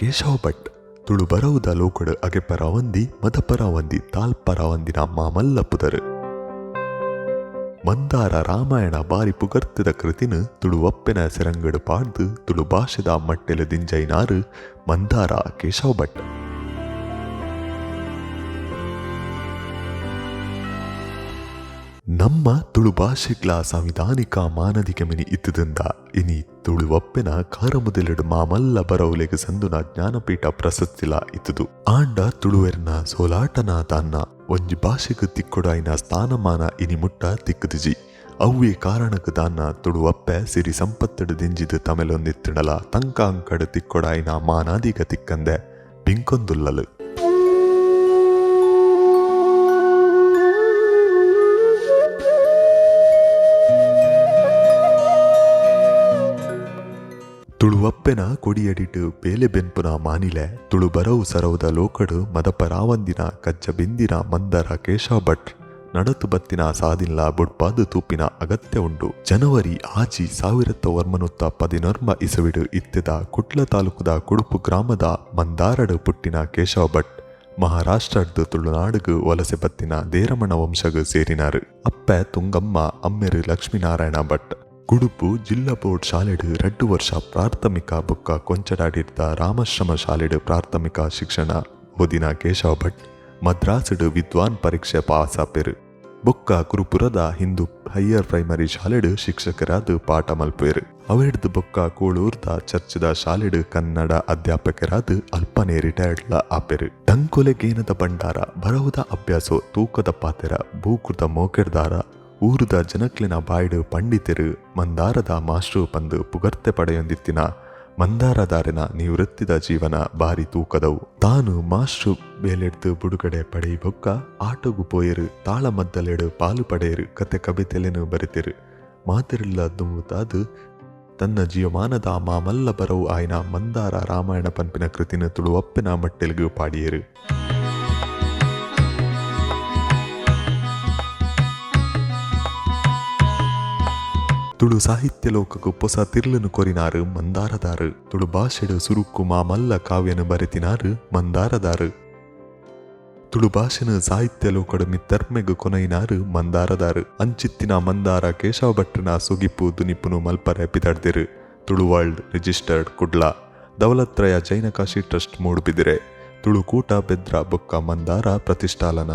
ಕೇಶವ ಭಟ್ ತುಳು ಬರವುದ ಲೋಕಡ್ ಅಗೆಪರ ಒಂದಿ ಮದಪರ ಒಂದಿ ತಾಲ್ಪರ ಒಂದಿನ ಮಾಮಲ್ಲ ಪುದರ್ ಮಂದಾರ ರಾಮಾಯಣ ಬಾರಿ ಪುಗರ್ತಿದ ಕೃತಿನ ತುಳು ಒಪ್ಪೆನ ಸೆರಂಗಡು ಪಾಡ್ದು ತುಳು ಭಾಷೆದ ಮಟ್ಟೆಲು ದಿಂಜೈನಾರು ಮಂದಾರ ಕೇಶವ ಭಟ್. ನಮ್ಮ ತುಳು ಭಾಷೆಗ್ಲ ಸಂವಿಧಾನಿಕ ಮಾನದಿಕ ಮಿನಿ ಇತ್ತದಿಂದ ಇನಿ ತುಳು ಒಪ್ಪೆನ ಕಾರಮುದೆಲೆಡು ಮಾಮಲ್ಲ ಬರವುಲೆಗೆ ಸಂದುನ ಜ್ಞಾನಪೀಠ ಪ್ರಶಸ್ತಿಲ ಇತ್ತದು. ಆಂಡ ತುಳುವೆರ್ನ ಸೋಲಾಟನ ತಾನ್ನ ಒಂಜಿ ಭಾಷೆಗೆ ತಿಕ್ಕೊಡಾಯಿನ ಸ್ಥಾನಮಾನ ಇನಿ ಮುಟ್ಟ ತಿಕ್ಕದಿಜಿ ಅವ್ವೇ ಕಾರಣಕ್ಕೆ ತಾನ್ನ ತುಳು ಒಪ್ಪೆ ಸಿರಿ ಸಂಪತ್ತಡು ದಿಂಜಿದು ತಮೆಲೊಂದಿತ್ತಿಡಲ ತಂಕ ಅಂಕಡು ತಿಕ್ಕೊಡಾಯಿನ ಮಾನಾದಿಗ ತಿಕ್ಕಂದೆ ಪಿಂಕೊಂದುಲ್ಲಲು. ತುಳು ಒಪ್ಪೆನ ಕೊಡಿಯಡಿಟು ಬೇಲೆ ಬೆನ್ಪುನ ಮಾನಿಲೆ ತುಳು ಬರವು ಸರವುದ ಲೋಕಡು ಮದಪರಾವಂದಿನ ಕಜ್ಜ ಬಿಂದಿನ ಮಂದರ ಕೇಶವ ಭಟ್ ನಡತು ಬತ್ತಿನ ಸಾದಿಲ್ಲ ಬುಡ್ಪಾದು ತೂಪಿನ ಅಗತ್ಯ ಉಂಡು. ಜನವರಿ ಆಜಿ 1914 ಇಸವಿಡು ಇತ್ತೆದ ಕುಟ್ಲ ತಾಲೂಕುದ ಕುಡುಪು ಗ್ರಾಮದ ಮಂದಾರಡು ಪುಟ್ಟಿನ ಕೇಶವ ಭಟ್ ಮಹಾರಾಷ್ಟ್ರದ್ದು ತುಳುನಾಡುಗು ವಲಸೆ ಬತ್ತಿನ ದೇರಮಣ ವಂಶಗು ಸೇರಿನಾರು. ಅಪ್ಪೆ ತುಂಗಮ್ಮ ಅಮ್ಮೆರು ಲಕ್ಷ್ಮೀನಾರಾಯಣ ಭಟ್. ಕುಡುಪು ಜಿಲ್ಲಾ ಬೋರ್ಡ್ ಶಾಲೆಡು 2 ವರ್ಷ ಪ್ರಾಥಮಿಕ ಬೊಕ್ಕ ಕೊಂಚಡಾಡಿರ್ದ ರಾಮಶ್ರಮ ಶಾಲೆಡು ಪ್ರಾಥಮಿಕ ಶಿಕ್ಷಣ ಓದಿನ ಕೇಶವ ಭಟ್ ಮದ್ರಾಸುಡು ವಿದ್ವಾನ್ ಪರೀಕ್ಷೆ ಪಾಸ್ ಆಪೆರು. ಬೊಕ್ಕ ಕುರುಪುರದ ಹಿಂದೂ ಹೈಯರ್ ಪ್ರೈಮರಿ ಶಾಲೆಡು ಶಿಕ್ಷಕರಾದ ಪಾಠ ಮಲ್ಪೇರು. ಅವೆಡ್ದು ಬೊಕ್ಕ ಕೋಳೂರ್ದ ಚರ್ಚದ ಶಾಲೆಡು ಕನ್ನಡ ಅಧ್ಯಾಪಕರಾದ ಅಲ್ಪನೇ ರಿಟೈರ್ಡ್ಲ ಆಪೆರು. ಟಂಕೊಲೆಗೇನದ ಭಂಡಾರ ಬರಹುದ ಅಭ್ಯಾಸೋ ತೂಕದ ಪಾತೆರ ಭೂಕೃತ ಮೋಕೆರ್ದಾರ ಊರುದ ಜನಕ್ಲಿನ ಬಾಯ್ಡು ಪಂಡಿತರು ಮಂದಾರದ ಮಾಸ್ಟ್ರು ಪಂದು ಪುಗರ್ತೆ ಪಡೆಯೊಂದಿತ್ತಿನ ಮಂದಾರದಾರಿನ ನಿವೃತ್ತಿದ ಜೀವನ ಬಾರಿ ತೂಕದವು. ತಾನು ಮಾಸ್ಟ್ರು ಬೇಲೆಡ್ದು ಬುಡುಗಡೆ ಪಡೆಯಿ ಬೊಕ್ಕ ಆಟೋಗು ಪೋಯರು ತಾಳ ಮದ್ದಲೆಡು ಪಾಲು ಪಡೆಯರು ಕತೆ ಕವಿತೆಲೆನು ಬರೆತಿರು ಮಾತಿರಿಲ್ಲ ದುಂಬುತ್ತಾದು ತನ್ನ ಜೀವಮಾನದ ಮಾಮಲ್ಲ ಬರವು ಆಯ್ನ ಮಂದಾರ ರಾಮಾಯಣ ಪಂಪಿನ ಕೃತಿನ ತುಳು ಒಪ್ಪೆನ ಮಟ್ಟೆಲ್ಗೂ ಪಾಡಿಯರು. ತುಳು ಸಾಹಿತ್ಯ ಲೋಕಕ್ಕೂ ಹೊಸ ತಿರ್ಲನು ಕೊರಿನಾರು ಮಂದಾರದಾರು. ತುಳು ಭಾಷೆಡು ಸುರುಕು ಮಾಮಲ್ಲ ಕಾವ್ಯನು ಬರೆತಿನಾರು ಮಂದಾರದಾರು. ತುಳು ಭಾಷೆನ ಸಾಹಿತ್ಯ ಲೋಕಡು ಮಿತ್ತರ್ಮೆಗು ಕೊನೈನಾರು ಮಂದಾರದಾರು. ಅಂಚಿತ್ತಿನ ಮಂದಾರ ಕೇಶವ ಭಟ್ರನ ಸುಗಿಪು ದುನಿಪುನು ಮಲ್ಪರೆ ಪಿತಡ್ದಿರು. ತುಳು ವರ್ಲ್ಡ್ ರಿಜಿಸ್ಟರ್ಡ್ ಕುಡ್ಲ ದೌಲತ್ರಯ ಜೈನ ಕಾಶಿ ಟ್ರಸ್ಟ್ ಮೂಡುಬಿದಿರೆ. ತುಳು ಕೂಟ ಬೆದ್ರ ಬೊಕ್ಕ ಮಂದಾರ ಪ್ರತಿಷ್ಠಾಲನ.